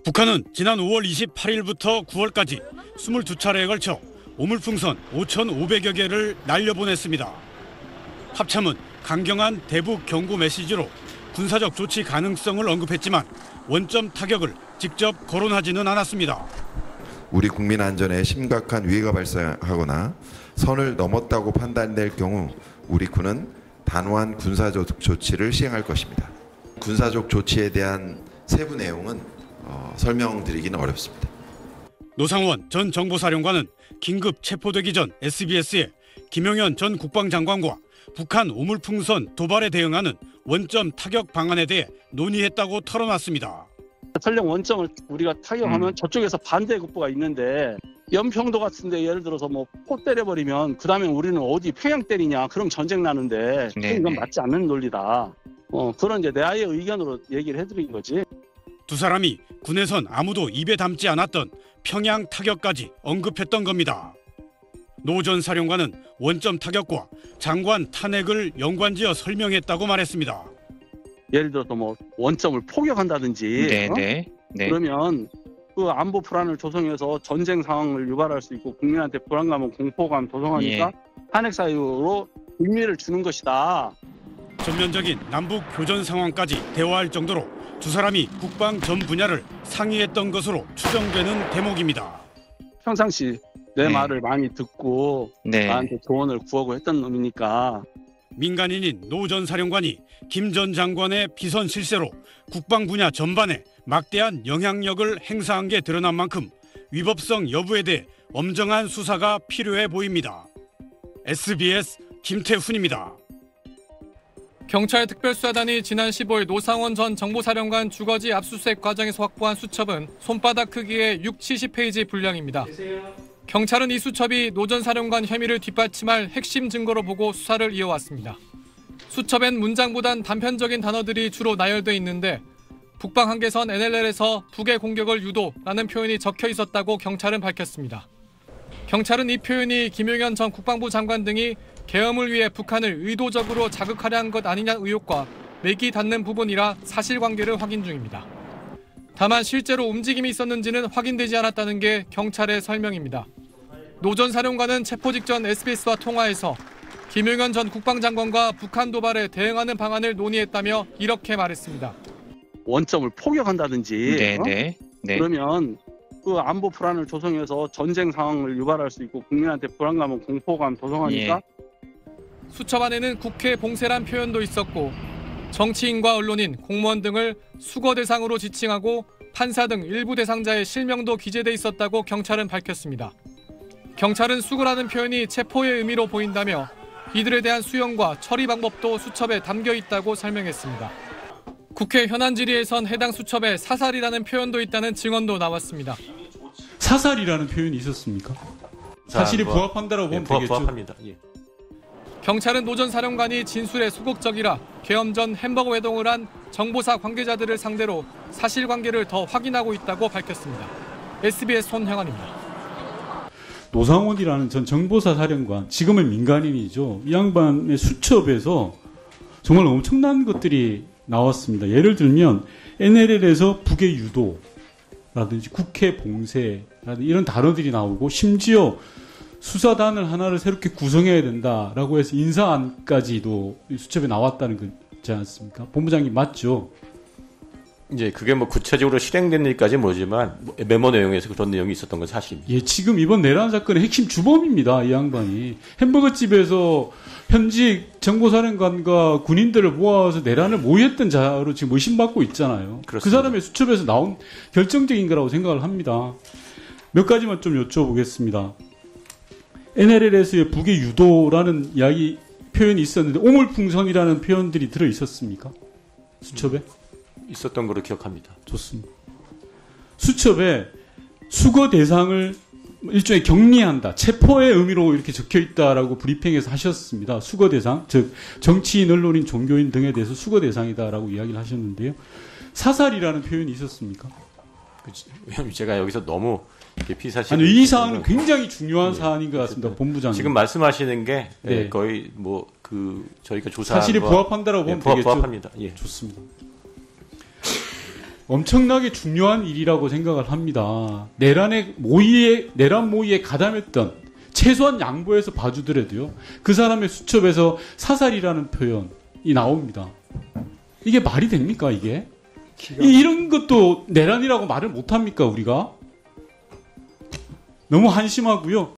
북한은 지난 5월 28일부터 9월까지 22차례에 걸쳐 오물풍선 5,500여 개를 날려보냈습니다. 합참은 강경한 대북 경고 메시지로 군사적 조치 가능성을 언급했지만 원점 타격을 직접 거론하지는 않았습니다. 우리 국민 안전에 심각한 위해가 발생하거나 선을 넘었다고 판단될 경우 우리 군은 단호한 군사적 조치를 시행할 것입니다. 군사적 조치에 대한 세부 내용은 설명드리기는 어렵습니다. 노상원 전 정보사령관은 긴급 체포되기 전 SBS에 김용현 전 국방장관과 북한 오물풍선 도발에 대응하는 원점 타격 방안에 대해 논의했다고 털어놨습니다. 설령 원점을 우리가 타격하면 저쪽에서 반대 국보가 있는데 연평도 같은데 예를 들어서 포 때려버리면 그 다음에 우리는 어디 평양 때리냐 그럼 전쟁 나는데 이건 맞지 않는 논리다. 그런 이제 내아의 의견으로 얘기를 해드린 거지. 두 사람이 군에선 아무도 입에 담지 않았던 평양 타격까지 언급했던 겁니다. 노 전 사령관은 원점 타격과 장관 탄핵을 연관지어 설명했다고 말했습니다. 예를 들어서 원점을 포격한다든지 그러면 그 안보 불안을 조성해서 전쟁 상황을 유발할 수 있고 국민한테 불안감은 공포감 조성하니까 탄핵 사유로 의미를 주는 것이다. 전면적인 남북 교전 상황까지 대화할 정도로 두 사람이 국방 전 분야를 상의했던 것으로 추정되는 대목입니다. 평상시 내 말을 많이 듣고 나한테 조언을 구하고 했던 놈이니까. 민간인인 노 전 사령관이 김 전 장관의 비선 실세로 국방 분야 전반에 막대한 영향력을 행사한 게 드러난 만큼 위법성 여부에 대해 엄정한 수사가 필요해 보입니다. SBS 김태훈입니다. 경찰 특별수사단이 지난 15일 노상원 전 정보사령관 주거지 압수수색 과정에서 확보한 수첩은 손바닥 크기의 70페이지 분량입니다. 경찰은 이 수첩이 노 전 사령관 혐의를 뒷받침할 핵심 증거로 보고 수사를 이어왔습니다. 수첩엔 문장보단 단편적인 단어들이 주로 나열돼 있는데 북방 한계선 NLL에서 북의 공격을 유도라는 표현이 적혀 있었다고 경찰은 밝혔습니다. 경찰은 이 표현이 김용현 전 국방부 장관 등이 계엄을 위해 북한을 의도적으로 자극하려 한 것 아니냐 의혹과 맥이 닿는 부분이라 사실관계를 확인 중입니다. 다만 실제로 움직임이 있었는지는 확인되지 않았다는 게 경찰의 설명입니다. 노 전 사령관은 체포 직전 SBS와 통화에서 김용현 전 국방장관과 북한 도발에 대응하는 방안을 논의했다며 이렇게 말했습니다. 원점을 포격한다든지 그러면 그 안보 불안을 조성해서 전쟁 상황을 유발할 수 있고 국민한테 불안감은 공포감 조성하니까. 수첩 안에는 국회 봉쇄란 표현도 있었고 정치인과 언론인, 공무원 등을 수거 대상으로 지칭하고 판사 등 일부 대상자의 실명도 기재돼 있었다고 경찰은 밝혔습니다. 경찰은 수거라는 표현이 체포의 의미로 보인다며 이들에 대한 수용과 처리 방법도 수첩에 담겨 있다고 설명했습니다. 국회 현안 질의에선 해당 수첩에 사살이라는 표현도 있다는 증언도 나왔습니다. 사살이라는 표현이 있었습니까? 사실이 부합한다라고 보면 되겠죠. 부합합니다. 경찰은 노 전 사령관이 진술에 소극적이라 계엄 전 햄버거 회동을 한 정보사 관계자들을 상대로 사실관계를 더 확인하고 있다고 밝혔습니다. SBS 손형환입니다. 노상원이라는 전 정보사 사령관, 지금은 민간인이죠. 이 양반의 수첩에서 정말 엄청난 것들이 나왔습니다. 예를 들면 NLL에서 북의 유도라든지 국회 봉쇄라든지 이런 단어들이 나오고 심지어 수사단을 하나를 새롭게 구성해야 된다라고 해서 인사안까지도 수첩에 나왔다는 거지 않습니까? 본부장님 맞죠? 이제 그게 구체적으로 실행된 일까지 모르지만 메모 내용에서 그런 내용이 있었던 건 사실입니다. 예, 지금 이번 내란 사건의 핵심 주범입니다. 이 양반이 햄버거 집에서 현직 정보사령관과 군인들을 모아서 내란을 모의했던 자로 지금 의심받고 있잖아요. 그렇습니다. 그 사람의 수첩에서 나온 결정적인 거라고 생각을 합니다. 몇 가지만 좀 여쭤보겠습니다. NLL에서의 북의 유도라는 이야기 표현이 있었는데 오물풍선이라는 표현들이 들어 있었습니까? 수첩에? 있었던 걸로 기억합니다. 좋습니다. 수첩에 수거 대상을 일종의 격리한다, 체포의 의미로 이렇게 적혀 있다라고 브리핑에서 하셨습니다. 수거 대상, 즉 정치인, 언론인, 종교인 등에 대해서 수거 대상이다라고 이야기를 하셨는데요. 사살이라는 표현이 있었습니까? 왜냐하면 제가 여기서 너무 피사실. 아니, 이 사안은 굉장히 중요한 사안인 것 같습니다, 본부장님. 지금 말씀하시는 게 거의 저희가 조사한 사실이 부합한다라고 보면 되겠죠. 부합합니다. 좋습니다. 엄청나게 중요한 일이라고 생각을 합니다. 내란 모의에 가담했던 최소한 양보해서 봐주더라도요. 그 사람의 수첩에서 사살이라는 표현이 나옵니다. 이게 말이 됩니까 이게? 이런 것도 내란이라고 말을 못합니까 우리가? 너무 한심하고요.